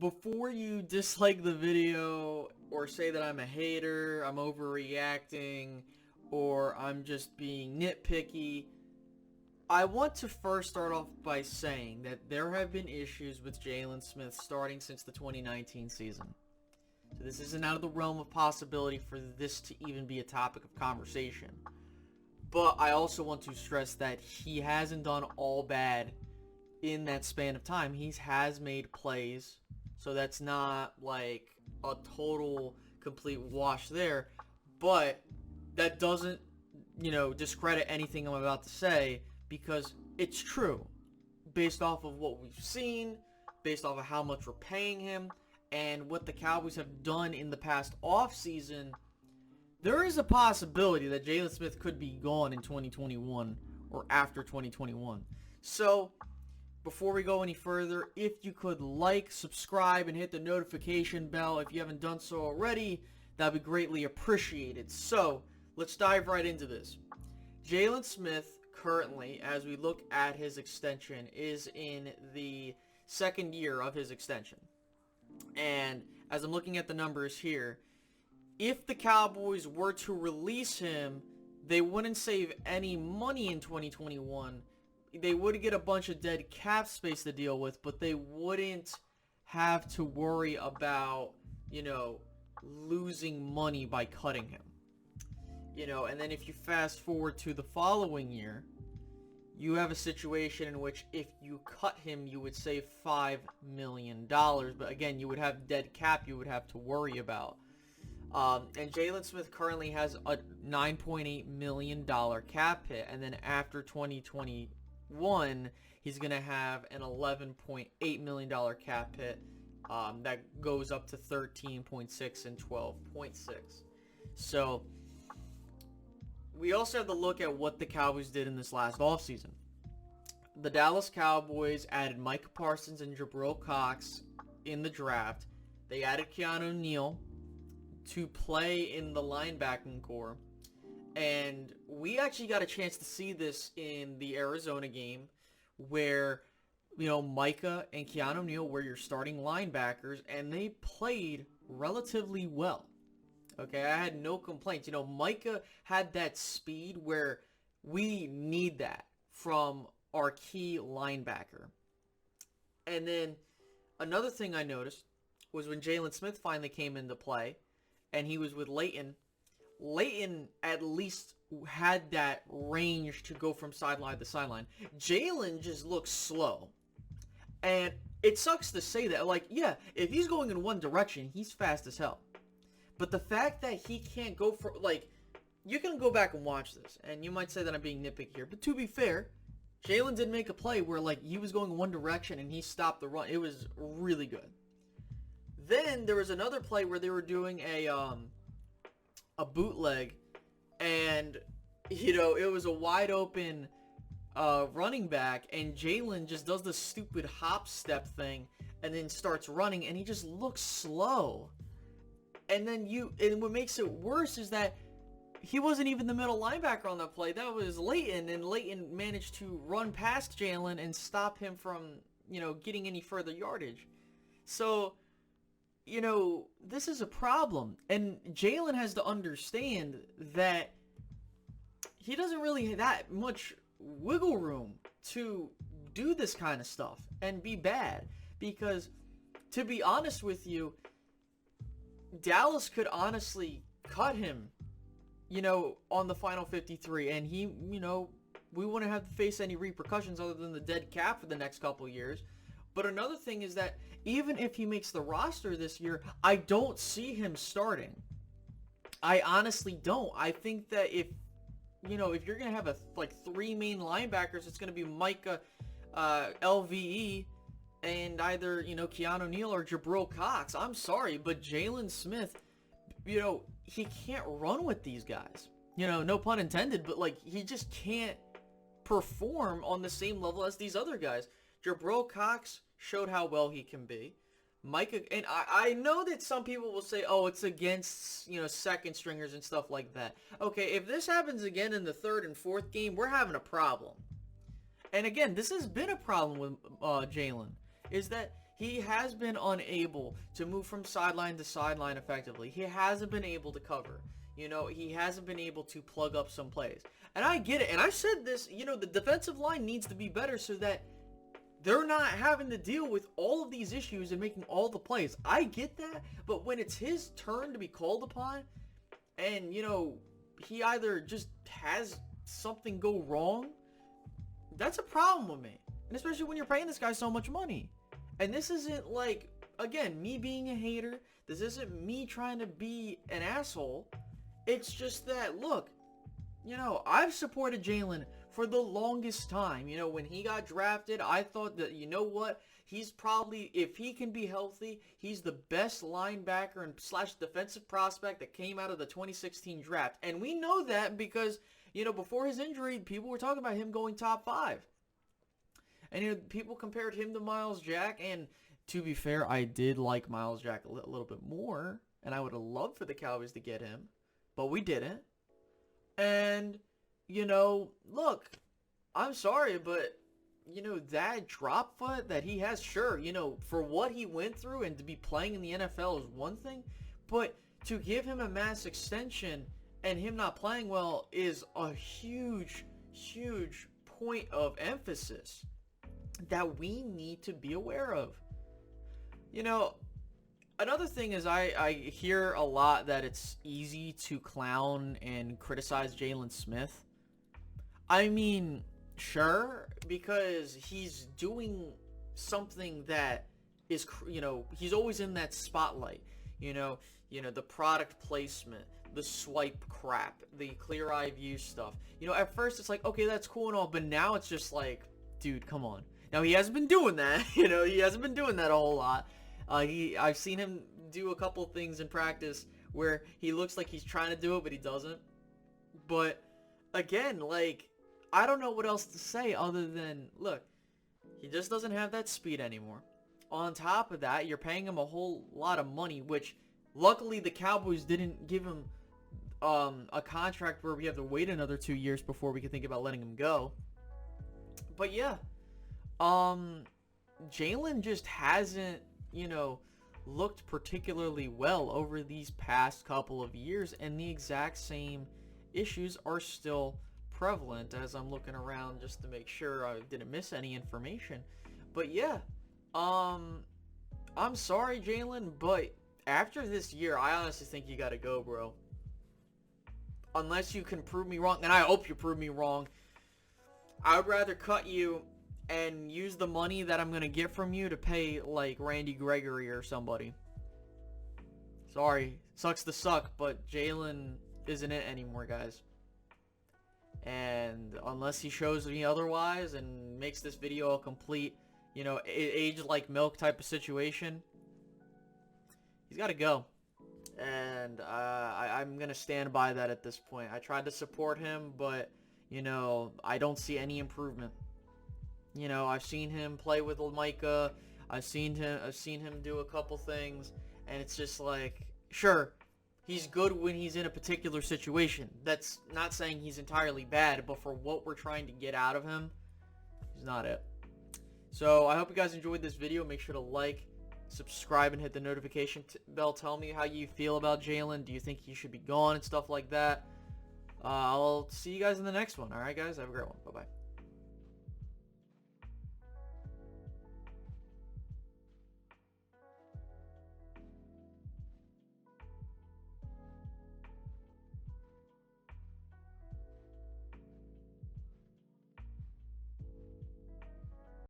before you dislike the video or say that I'm a hater, I'm overreacting, or I'm just being nitpicky, I want to first start off by saying that there have been issues with Jaylon Smith starting since the 2019 season. So this isn't out of the realm of possibility for this to even be a topic of conversation. But I also want to stress that he hasn't done all bad in that span of time. He has made plays, so that's not like a total complete wash there. But that doesn't, discredit anything I'm about to say, because it's true. Based off of what we've seen, based off of how much we're paying him, and what the Cowboys have done in the past offseason, there is a possibility that Jaylon Smith could be gone in 2021 or after 2021. So, before we go any further, if you could like, subscribe, and hit the notification bell if you haven't done so already, that would be greatly appreciated. So, let's dive right into this. Jaylon Smith, currently, as we look at his extension, is in the second year of his extension. And as I'm looking at the numbers here, if the Cowboys were to release him, they wouldn't save any money in 2021. They would get a bunch of dead cap space to deal with, but they wouldn't have to worry about, losing money by cutting him. And then if you fast forward to the following year, you have a situation in which if you cut him, you would save $5 million. But again, you would have dead cap you would have to worry about. And Jaylon Smith currently has a $9.8 million cap hit. And then after 2021, he's going to have an $11.8 million cap hit that goes up to 13.6 and 12.6. So we also have to look at what the Cowboys did in this last offseason. The Dallas Cowboys added Micah Parsons and Jabril Cox in the draft. They added Keanu Neal to play in the linebacking core. And we actually got a chance to see this in the Arizona game where, Micah and Keanu Neal were your starting linebackers, and they played relatively well. Okay, I had no complaints. Micah had that speed where we need that from our key linebacker. And then another thing I noticed was when Jaylon Smith finally came into play and he was with Leighton at least had that range to go from sideline to sideline. Jaylon just looks slow. And it sucks to say that. If he's going in one direction, he's fast as hell. But the fact that he can't go for, you can go back and watch this, and you might say that I'm being nitpicky here. But to be fair, Jaylon did make a play where, he was going in one direction and he stopped the run. It was really good. Then there was another play where they were doing a bootleg, and, it was a wide open running back, and Jaylon just does this stupid hop step thing and then starts running, and he just looks slow. And what makes it worse is that he wasn't even the middle linebacker on that play. That was Leighton, and Leighton managed to run past Jaylon and stop him from, getting any further yardage. So, this is a problem. And Jaylon has to understand that he doesn't really have that much wiggle room to do this kind of stuff and be bad. Because, to be honest with you, Dallas could honestly cut him, on the final 53, and he, we wouldn't have to face any repercussions other than the dead cap for the next couple years. But another thing is that even if he makes the roster this year, I don't see him starting. I honestly don't. I think that if you're going to have three main linebackers, it's going to be Micah, LVE, and either, Keanu Neal or Jabril Cox. I'm sorry, but Jaylon Smith, he can't run with these guys. No pun intended, but, he just can't perform on the same level as these other guys. Jabril Cox showed how well he can be. Micah, and I know that some people will say, oh, it's against, second stringers and stuff like that. Okay, if this happens again in the third and fourth game, we're having a problem. And again, this has been a problem with Jaylon, is that He has been unable to move from sideline to sideline effectively. He hasn't been able to cover. You know, he hasn't been able to plug up some plays. And I get it. And I said this, you know, the defensive line needs to be better so that they're not having to deal with all of these issues and making all the plays. I get that. But when it's his turn to be called upon and, you know, he either just has something go wrong, that's a problem with me. And especially when you're paying this guy so much money. And this isn't like, again, me being a hater. This isn't me trying to be an asshole. It's just that, look, you know, I've supported Jaylon for the longest time. You know, when he got drafted, I thought that, you know what, he's probably, if he can be healthy, he's the best linebacker and / defensive prospect that came out of the 2016 draft. And we know that because, you know, before his injury, people were talking about him going top 5. And, you know, people compared him to Miles Jack. And to be fair, I did like Miles Jack a little bit more. And I would have loved for the Cowboys to get him. But we didn't. And, you know, look, I'm sorry, but, you know, that drop foot that he has, sure, you know, for what he went through and to be playing in the NFL is one thing. But to give him a mass extension and him not playing well is a huge, huge point of emphasis that we need to be aware of. You know, another thing is I hear a lot that it's easy to clown and criticize Jaylon Smith. I mean, sure, because he's doing something that is, you know, he's always in that spotlight. You know, the product placement, the swipe crap, the clear eye view stuff. You know, at first it's like, okay, that's cool and all, but now it's just like, dude, come on. Now, he hasn't been doing that. You know, he hasn't been doing that a whole lot. I've seen him do a couple things in practice where he looks like he's trying to do it, but he doesn't. But, again, like, I don't know what else to say other than, look, he just doesn't have that speed anymore. On top of that, you're paying him a whole lot of money, which, luckily, the Cowboys didn't give him a contract where we have to wait another 2 years before we can think about letting him go. But, yeah. Jaylon just hasn't, you know, looked particularly well over these past couple of years, and the exact same issues are still prevalent as I'm looking around just to make sure I didn't miss any information. But yeah, I'm sorry, Jaylon, but after this year, I honestly think you gotta go, bro. Unless you can prove me wrong, and I hope you prove me wrong. I would rather cut you and use the money that I'm going to get from you to pay, like, Randy Gregory or somebody. Sorry. Sucks to suck, but Jaylon isn't it anymore, guys. And unless he shows me otherwise and makes this video a complete, you know, age like milk type of situation, he's got to go. And I'm going to stand by that at this point. I tried to support him, but, you know, I don't see any improvement. You know, I've seen him play with Micah. I've seen him do a couple things, and it's just like, sure, he's good when he's in a particular situation. That's not saying he's entirely bad, but for what we're trying to get out of him, he's not it. So I hope you guys enjoyed this video. Make sure to like, subscribe, and hit the notification bell. Tell me how you feel about Jaylon. Do you think he should be gone and stuff like that? I'll see you guys in the next one. All right, guys? Have a great one. Bye-bye.